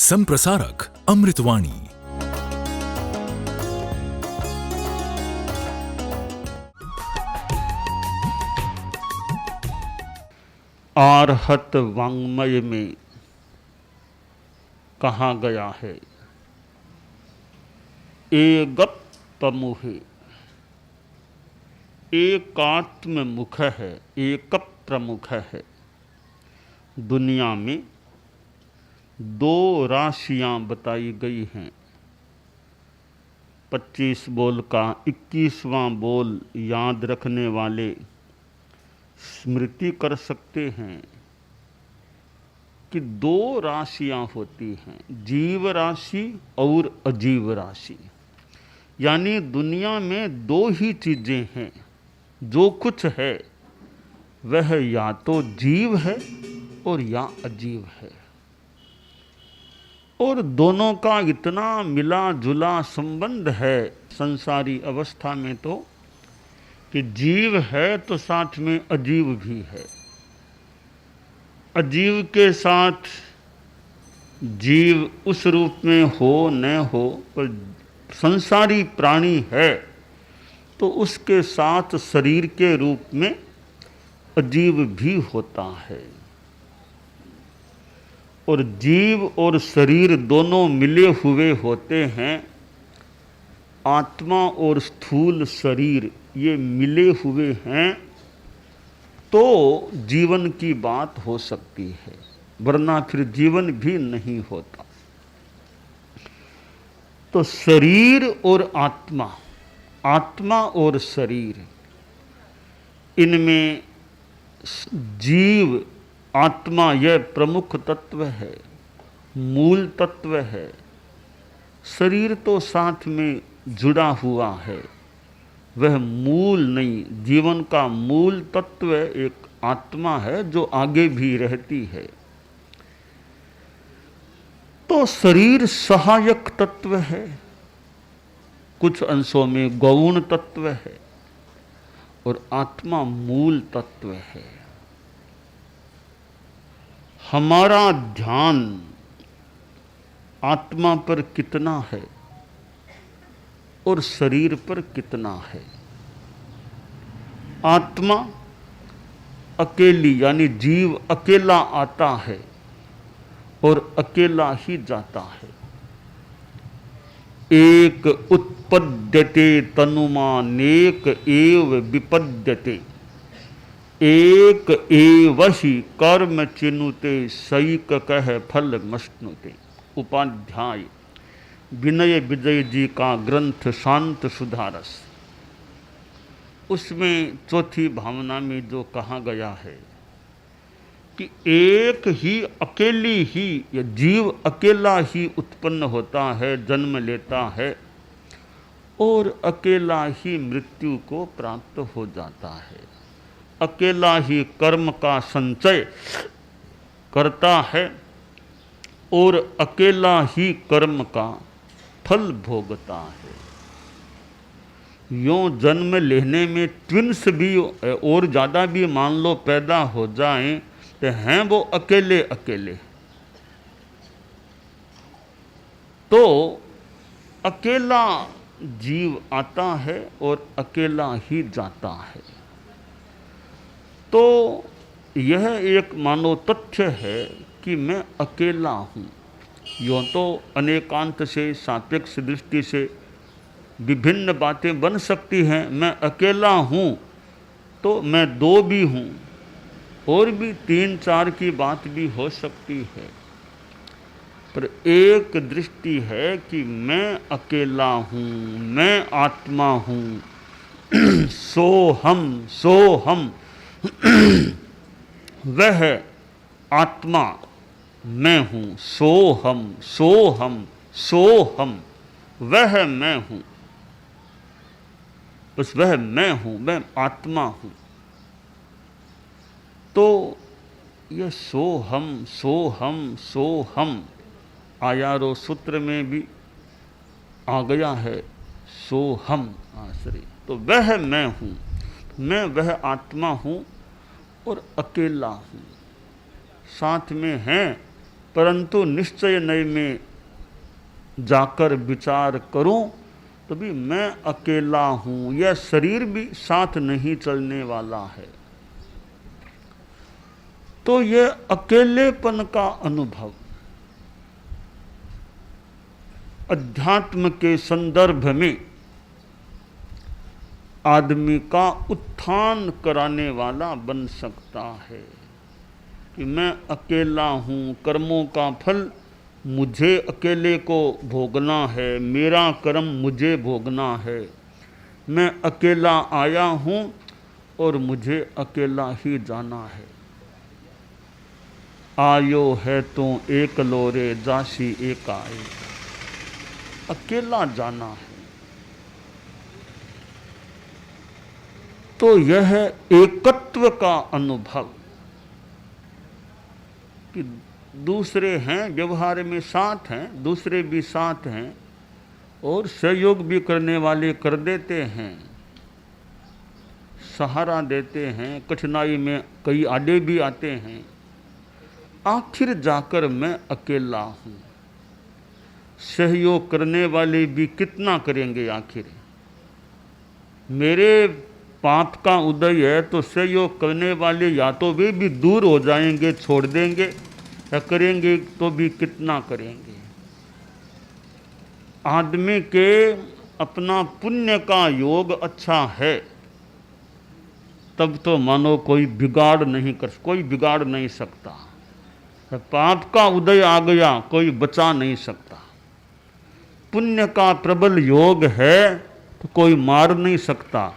संप्रसारक अमृतवाणी। आर्हत वाङ्मय में कहा गया है, एकत्वमुहे, एकात्म मुख है, एक प्रमुख है। दुनिया में दो राशियां बताई गई हैं। 25 बोल का 21वां बोल याद रखने वाले स्मृति कर सकते हैं कि दो राशियां होती हैं, जीव राशि और अजीव राशि। यानी दुनिया में दो ही चीजें हैं। जो कुछ है वह या तो जीव है और या अजीव है, और दोनों का इतना मिला जुला संबंध है संसारी अवस्था में तो कि जीव है तो साथ में अजीव भी है। अजीव के साथ जीव उस रूप में हो न हो, पर संसारी प्राणी है तो उसके साथ शरीर के रूप में अजीव भी होता है। और जीव और शरीर दोनों मिले हुए होते हैं। आत्मा और स्थूल शरीर ये मिले हुए हैं तो जीवन की बात हो सकती है, वरना फिर जीवन भी नहीं होता। तो शरीर और आत्मा, आत्मा और शरीर, इनमें जीव आत्मा यह प्रमुख तत्व है, मूल तत्व है। शरीर तो साथ में जुड़ा हुआ है, वह मूल नहीं। जीवन का मूल तत्व एक आत्मा है जो आगे भी रहती है। तो शरीर सहायक तत्व है, कुछ अंशों में गौण तत्व है, और आत्मा मूल तत्व है। हमारा ध्यान आत्मा पर कितना है और शरीर पर कितना है। आत्मा अकेली, यानी जीव अकेला आता है और अकेला ही जाता है। एक उत्पद्यते तनुमानेक एव विपद्यते, एक एव ही कर्म चिनुते सईक कह फल मश्नुते। उपाध्याय विनय विजय जी का ग्रंथ शांत सुधारस, उसमें चौथी भावना में जो कहा गया है कि एक ही अकेली ही, या जीव अकेला ही उत्पन्न होता है, जन्म लेता है, और अकेला ही मृत्यु को प्राप्त हो जाता है। अकेला ही कर्म का संचय करता है और अकेला ही कर्म का फल भोगता है। यों जन्म लेने में ट्विंस भी और ज़्यादा भी मान लो पैदा हो जाएं तो हैं वो अकेले अकेले। तो अकेला जीव आता है और अकेला ही जाता है। तो यह एक मानो तथ्य है कि मैं अकेला हूँ। यूँ तो अनेकांत से, सापेक्ष दृष्टि से विभिन्न बातें बन सकती हैं। मैं अकेला हूँ तो मैं दो भी हूँ, और भी 3-4 की बात भी हो सकती है। पर एक दृष्टि है कि मैं अकेला हूँ, मैं आत्मा हूँ। सो हम वह आत्मा मैं हूँ। सो हम वह मैं हूँ। बस वह मैं हूँ, मैं आत्मा हूँ। तो यह सो हम आयारो सूत्र में भी आ गया है, सो हम आश्रय। तो वह मैं हूँ, मैं वह आत्मा हूँ और अकेला हूँ। साथ में हैं परंतु निश्चय नय में जाकर विचार करूं तो भी मैं अकेला हूं, यह शरीर भी साथ नहीं चलने वाला है। तो यह अकेलेपन का अनुभव अध्यात्म के संदर्भ में आदमी का उत्थान कराने वाला बन सकता है कि मैं अकेला हूँ, कर्मों का फल मुझे अकेले को भोगना है, मेरा कर्म मुझे भोगना है, मैं अकेला आया हूँ और मुझे अकेला ही जाना है। आयो है तो एक लोरे जासी एक आए, अकेला जाना है। तो यह एकत्व का अनुभव कि दूसरे हैं, व्यवहार में साथ हैं, दूसरे भी साथ हैं और सहयोग भी करने वाले कर देते हैं, सहारा देते हैं, कठिनाई में कई आड़े भी आते हैं। आखिर जाकर मैं अकेला हूँ। सहयोग करने वाले भी कितना करेंगे आखिर? मेरे पाप का उदय है तो सहयोग करने वाले या तो वे भी दूर हो जाएंगे, छोड़ देंगे, या करेंगे तो भी कितना करेंगे। आदमी के अपना पुण्य का योग अच्छा है तब तो मानो कोई बिगाड़ नहीं सकता। पाप का उदय आ गया, कोई बचा नहीं सकता। पुण्य का प्रबल योग है तो कोई मार नहीं सकता,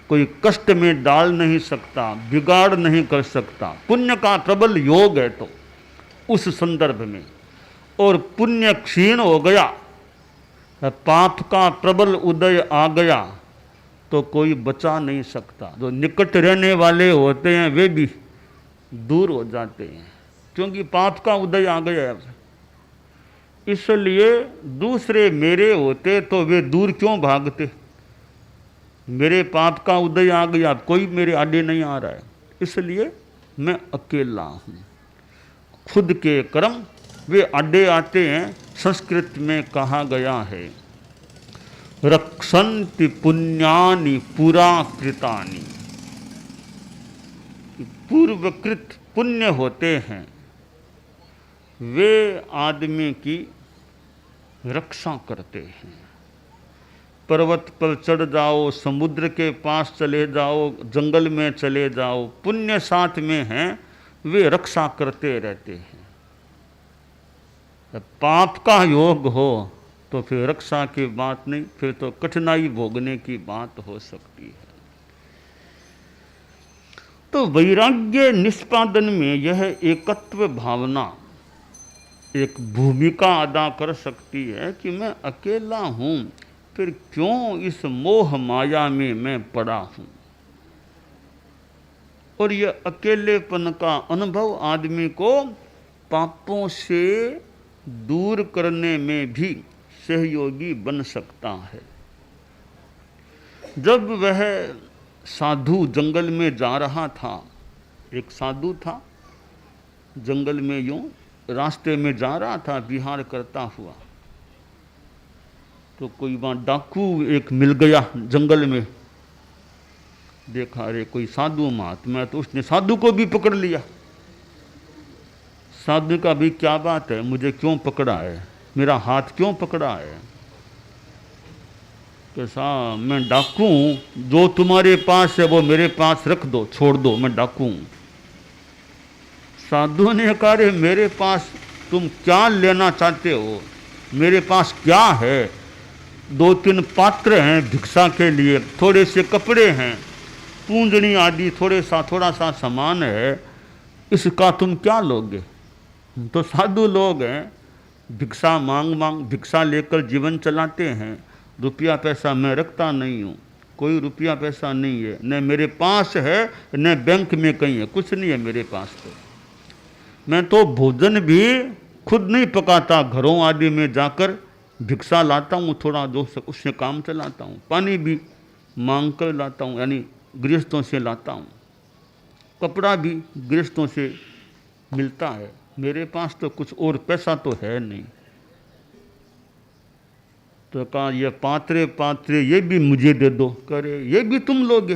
कोई कष्ट में डाल नहीं सकता, बिगाड़ नहीं कर सकता। पुण्य का प्रबल योग है तो उस संदर्भ में, और पुण्य क्षीण हो गया, पाप का प्रबल उदय आ गया तो कोई बचा नहीं सकता। जो निकट रहने वाले होते हैं वे भी दूर हो जाते हैं, क्योंकि पाप का उदय आ गया है। इसलिए दूसरे मेरे होते तो वे दूर क्यों भागते? मेरे पाप का उदय आ गया, कोई मेरे आगे नहीं आ रहा है, इसलिए मैं अकेला हूँ। खुद के कर्म वे आड़े आते हैं। संस्कृत में कहा गया है, रक्षन्ति पुण्यानि पुराकृतानि, पूर्वकृत पुण्य होते हैं वे आदमी की रक्षा करते हैं। पर्वत पर चढ़ जाओ, समुद्र के पास चले जाओ, जंगल में चले जाओ, पुण्य साथ में हैं, वे रक्षा करते रहते हैं। पाप का योग हो तो फिर रक्षा की बात नहीं, फिर तो कठिनाई भोगने की बात हो सकती है। तो वैराग्य निष्पादन में यह एकत्व भावना एक भूमिका अदा कर सकती है कि मैं अकेला हूँ, फिर क्यों इस मोह माया में मैं पड़ा हूँ। और यह अकेलेपन का अनुभव आदमी को पापों से दूर करने में भी सहयोगी बन सकता है। जब वह साधु जंगल में जा रहा था, एक साधु था, जंगल में यूं रास्ते में जा रहा था विहार करता हुआ, तो कोई वहाँ डाकू एक मिल गया जंगल में। देखा अरे कोई साधु महात्मा है, तो उसने साधु को भी पकड़ लिया। साधु का भी क्या बात है, मुझे क्यों पकड़ा है, मेरा हाथ क्यों पकड़ा है? कैसा मैं डाकू हूँ, जो तुम्हारे पास है वो मेरे पास रख दो, छोड़ दो, मैं डाकू हूँ। साधु ने कहा रे मेरे पास तुम क्या लेना चाहते हो, मेरे पास क्या है? 2-3 पात्र हैं भिक्षा के लिए, थोड़े से कपड़े हैं, पूंजनी आदि थोड़ा सा सामान है, इसका तुम क्या लोगे? तो साधु लोग हैं, भिक्षा मांग भिक्षा लेकर जीवन चलाते हैं। रुपया पैसा मैं रखता नहीं हूँ, कोई रुपया पैसा नहीं है, न मेरे पास है न बैंक में कहीं है, कुछ नहीं है मेरे पास। तो मैं तो भोजन भी खुद नहीं पकाता, घरों आदि में जाकर भिक्षा लाता हूँ, थोड़ा जो उससे काम चलाता हूँ। पानी भी मांग कर लाता हूँ, यानी गृहस्थों से लाता हूँ। कपड़ा भी गृहस्थों से मिलता है। मेरे पास तो कुछ और पैसा तो है नहीं। तो कहा ये पात्रे पात्रे ये भी मुझे दे दो। करे ये भी तुम लोगे?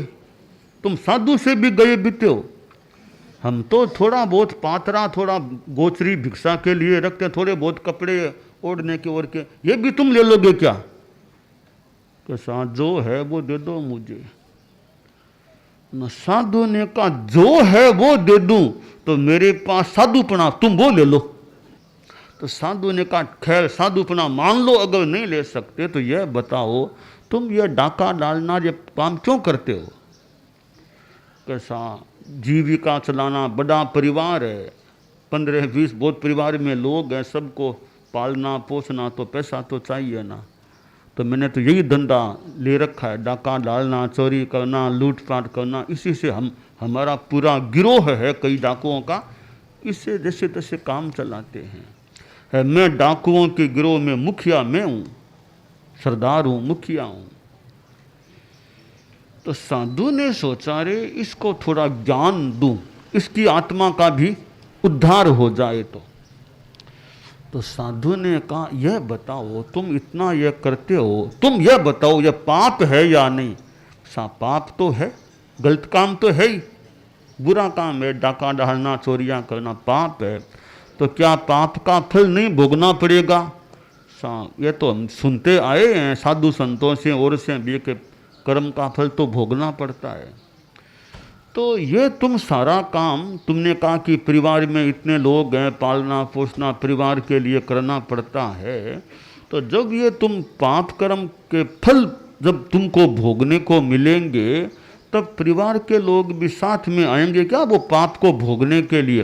तुम साधु से भी गए बीते हो। हम तो थोड़ा बहुत पात्रा थोड़ा गोचरी भिक्षा के लिए रखते, थोड़े बहुत कपड़े ओढ़ने के और के, ये भी तुम ले लोगे क्या? कि साथ जो है वो दे दो मुझे। न साधु ने कहा जो है वो दे दूं तो मेरे पास साधुपना तुम वो ले लो। तो साधु ने कहा खैर साधुपना मान लो, अगर नहीं ले सकते तो यह बताओ तुम ये डाका डालना ये काम क्यों करते हो? कैसा जीविका चलाना, बड़ा परिवार है, 15-20 बहुत परिवार में लोग हैं, सबको पालना पोसना तो पैसा तो चाहिए ना। तो मैंने तो यही धंधा ले रखा है, डाका डालना, चोरी करना, लूटपाट करना, इसी से हमारा पूरा गिरोह है कई डाकुओं का, इससे जैसे तैसे काम चलाते हैं। मैं डाकुओं के गिरोह में मुखिया मैं हूँ, सरदार हूँ, मुखिया हूँ। तो साधु ने सोचा रे इसको थोड़ा ज्ञान दूं, इसकी आत्मा का भी उद्धार हो जाए। तो साधु ने कहा यह बताओ तुम इतना यह करते हो, तुम यह बताओ यह पाप है या नहीं? पाप तो है, गलत काम तो है ही, बुरा काम है, डाका डालना चोरियां करना पाप है। तो क्या पाप का फल नहीं भोगना पड़ेगा? ये तो हम सुनते आए हैं साधु संतों से और से भी के कर्म का फल तो भोगना पड़ता है। तो ये तुम सारा काम तुमने कहा कि परिवार में इतने लोग हैं, पालना पोसना परिवार के लिए करना पड़ता है। तो जब ये तुम पाप कर्म के फल जब तुमको भोगने को मिलेंगे तब परिवार के लोग भी साथ में आएंगे क्या वो पाप को भोगने के लिए?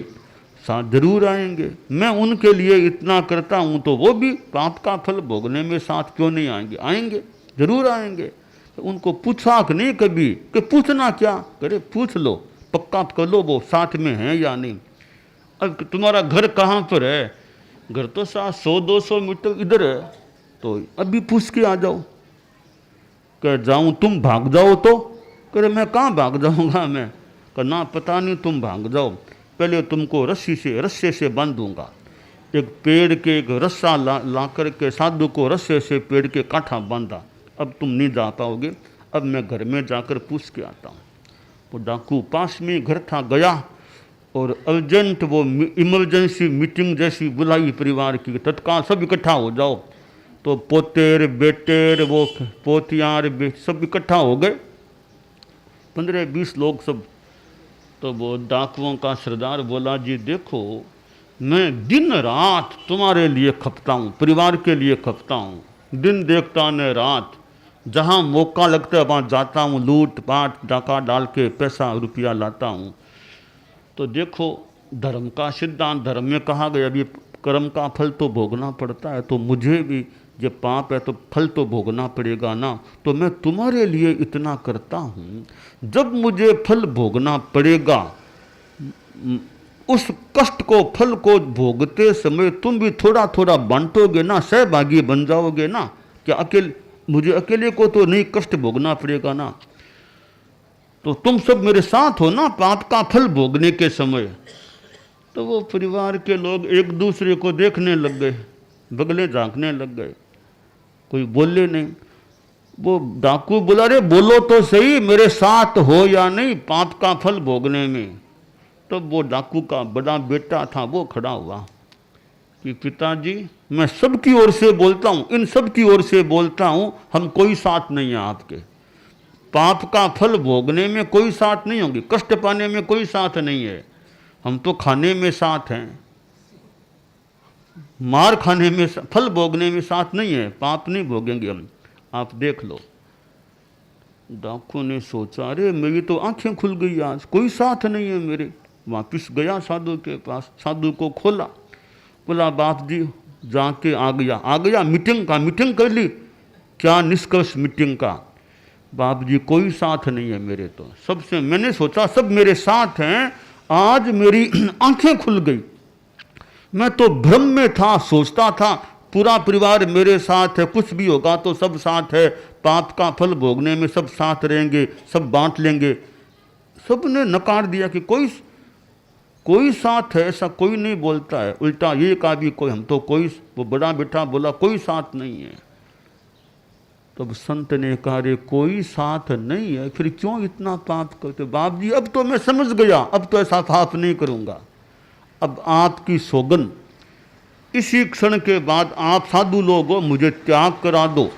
साथ जरूर आएंगे। मैं उनके लिए इतना करता हूँ तो वो भी पाप का फल भोगने में साथ क्यों नहीं आएंगे? आएंगे, जरूर आएंगे। तो उनको पूछा कि नहीं कभी कि पूछना क्या करे, पूछ लो, पक्का कर लो वो साथ में है या नहीं। अब तुम्हारा घर कहाँ पर है? घर तो साथ 100-200 मीटर इधर है, तो अभी पूछ के आ जाओ। कह जाऊँ तुम भाग जाओ तो? करे मैं कहाँ भाग जाऊँगा मैं। ना पता नहीं तुम भाग जाओ, पहले तुमको रस्से से बांध दूंगा। एक पेड़ के एक रस्सा ला करके साधु को रस्से से पेड़ के कांठा बांधा। अब तुम नहीं जा पाओगे, अब मैं घर में जाकर पूछ के आता हूँ। वो डाकू पास में घर था, गया और अर्जेंट वो इमरजेंसी मीटिंग जैसी बुलाई परिवार की, तत्काल सब इकट्ठा हो जाओ। तो पोतेर बेटेर वो पोतियार सब इकट्ठा हो गए, 15-20 लोग सब। तो वो डाकुओं का सरदार बोला जी देखो मैं दिन रात तुम्हारे लिए खपता हूँ, परिवार के लिए खपता हूँ, दिन देखता न रात, जहाँ मौका लगता है वहाँ जाता हूँ, लूट पाट डाका डाल के पैसा रुपया लाता हूँ। तो देखो धर्म का सिद्धांत, धर्म में कहा गया अभी कर्म का फल तो भोगना पड़ता है, तो मुझे भी जब पाप है तो फल तो भोगना पड़ेगा ना। तो मैं तुम्हारे लिए इतना करता हूँ, जब मुझे फल भोगना पड़ेगा उस कष्ट को फल को भोगते समय तुम भी थोड़ा थोड़ा बांटोगे ना, सहभागी बन जाओगे ना। क्या मुझे अकेले को तो नहीं कष्ट भोगना पड़ेगा ना, तो तुम सब मेरे साथ हो ना पाप का फल भोगने के समय। तो वो परिवार के लोग एक दूसरे को देखने लग गए, बगले झांकने लग गए, कोई बोले नहीं। वो डाकू बोला रे बोलो तो सही, मेरे साथ हो या नहीं पाप का फल भोगने में। तब तो वो डाकू का बड़ा बेटा था वो खड़ा हुआ कि पिताजी मैं सबकी ओर से बोलता हूँ, इन सब की ओर से बोलता हूँ, हम कोई साथ नहीं है आपके। पाप का फल भोगने में कोई साथ नहीं होगी, कष्ट पाने में कोई साथ नहीं है। हम तो खाने में साथ हैं, मार खाने में, फल भोगने में साथ नहीं है, पाप नहीं भोगेंगे हम, आप देख लो। डाकू ने सोचा अरे मेरी तो आंखें खुल गई, आज कोई साथ नहीं है मेरे। वापिस गया साधु के पास, साधु को खोला, बोला बाप जी जाके आ गया मीटिंग कर ली, क्या निष्कर्ष मीटिंग का? बाप जी कोई साथ नहीं है मेरे, तो सबसे मैंने सोचा सब मेरे साथ हैं, आज मेरी आंखें खुल गई। मैं तो भ्रम में था, सोचता था पूरा परिवार मेरे साथ है, कुछ भी होगा तो सब साथ है, पाप का फल भोगने में सब साथ रहेंगे, सब बांट लेंगे। सबने नकार दिया कि कोई कोई साथ है ऐसा कोई नहीं बोलता है, उल्टा ये कहा भी कोई, हम तो कोई, वो बड़ा बेटा बोला कोई साथ नहीं है। तब संत ने कहा रे कोई साथ नहीं है फिर क्यों इतना पाप करते? बाप जी अब तो मैं समझ गया, अब तो ऐसा पाप नहीं करूँगा। अब आपकी सौगन, इसी क्षण के बाद आप साधु लोग हो, मुझे त्याग करा दो।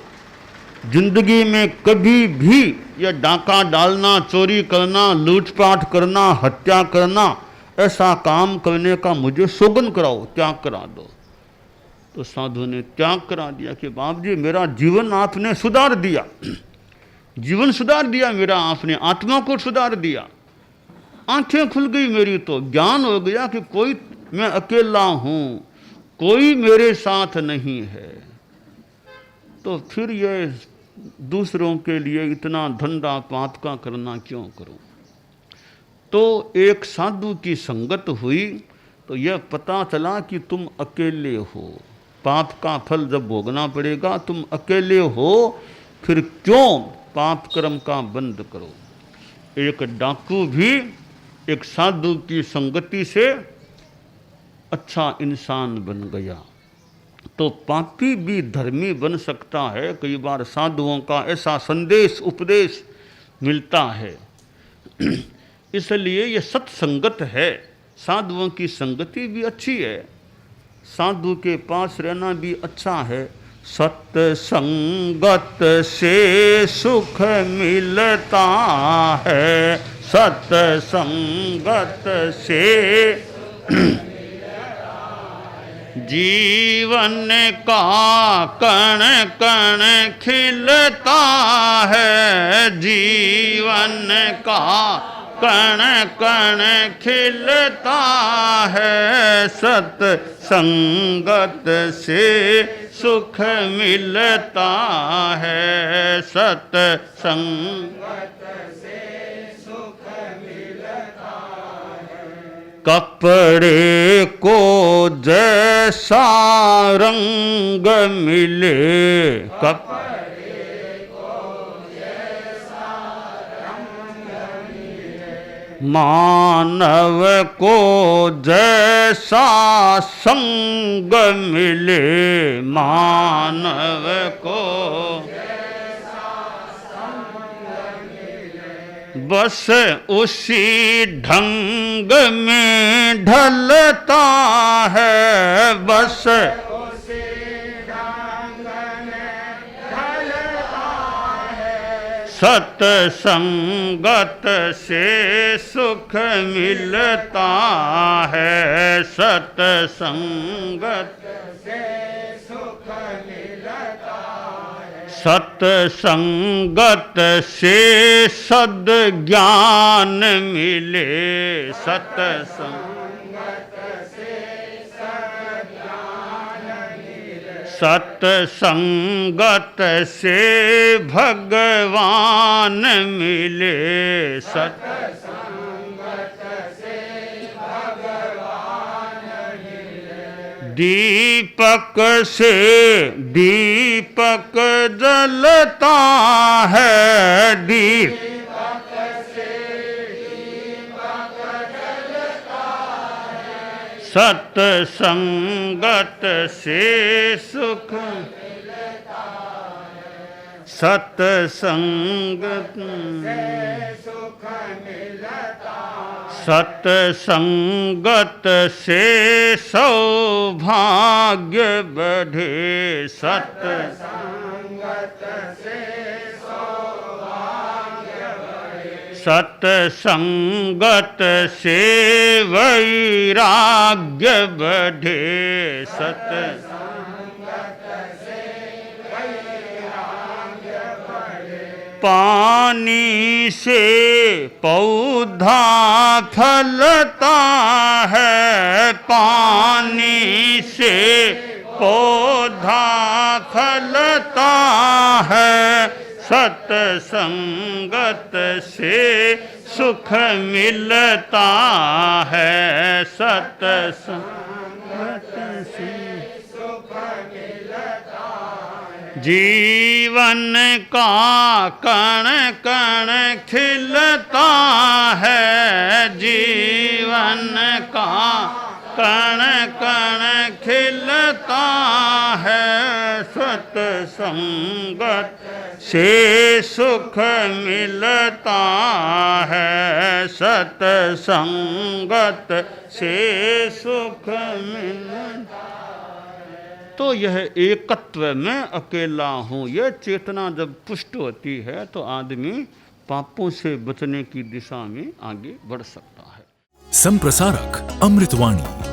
जिंदगी में कभी भी यह डाका डालना, चोरी करना, लूटपाट करना, हत्या करना, ऐसा काम करने का मुझे सौगन कराओ, त्याग करा दो। तो साधु ने त्याग करा दिया कि बाप जी मेरा जीवन आपने सुधार दिया, जीवन सुधार दिया मेरा, आपने आत्मा को सुधार दिया। आंखें खुल गई मेरी, तो ज्ञान हो गया कि कोई, मैं अकेला हूँ, कोई मेरे साथ नहीं है। तो फिर ये दूसरों के लिए इतना धंधा पाप का करना क्यों करूं? तो एक साधु की संगत हुई तो यह पता चला कि तुम अकेले हो, पाप का फल जब भोगना पड़ेगा, तुम अकेले हो, फिर क्यों पाप कर्म का बंद करो। एक डाकू भी एक साधु की संगति से अच्छा इंसान बन गया। तो पापी भी धर्मी बन सकता है। कई बार साधुओं का ऐसा संदेश उपदेश मिलता है। इसलिए ये सत्संगत है, साधुओं की संगति भी अच्छी है, साधु के पास रहना भी अच्छा है। सत्संगत से सुख मिलता है, सत्संगत से जीवन का कण कण खिलता है, जीवन का कण कण खिलता है। सत्संगत से सुख मिलता है, सत्संगत से सुख मिलता है। कपड़े को जैसा रंग मिले, कपड़े को जैसा रंग मिले, मानव को जैसा संग मिले, मानव को बस उसी ढंग में ढलता है, बस उसी ढंग में ढलता है। सत्संगत से सुख मिलता है, सत्संगत से सुख मिलता है। सत्संगत से सद्ज्ञान मिले, सत्संगत से सद्ज्ञान मिले। सत्संगत से भगवान मिले, सत्संगत से भगवान मिले। दीपक से दीपक जलता है, दीपक से दीपक जलता है। सत्संगत से सुख मिलता है, सत्संगत से सुख मिलता है। सत्संगत से सौभाग्य बढ़े, सत्संगत से सौभाग्य बढ़े। सत्संगत से वैराग्य बढ़े, सत्संगत से वैराग्य बढ़े। पानी से पौधा फलता है, पानी से पौधा फलता है। सत्संगत से सुख मिलता है, सत्संगत से सुख मिलता है। जीवन का कण कण खिलता है, जीवन का कण कण खिलता है, सत्संगत से सुख मिलता है, सत्संगत से सुख मिलता। तो यह एकत्व में अकेला हूँ, यह चेतना जब पुष्ट होती है तो आदमी पापों से बचने की दिशा में आगे बढ़ सकता है। संप्रसारक अमृतवाणी।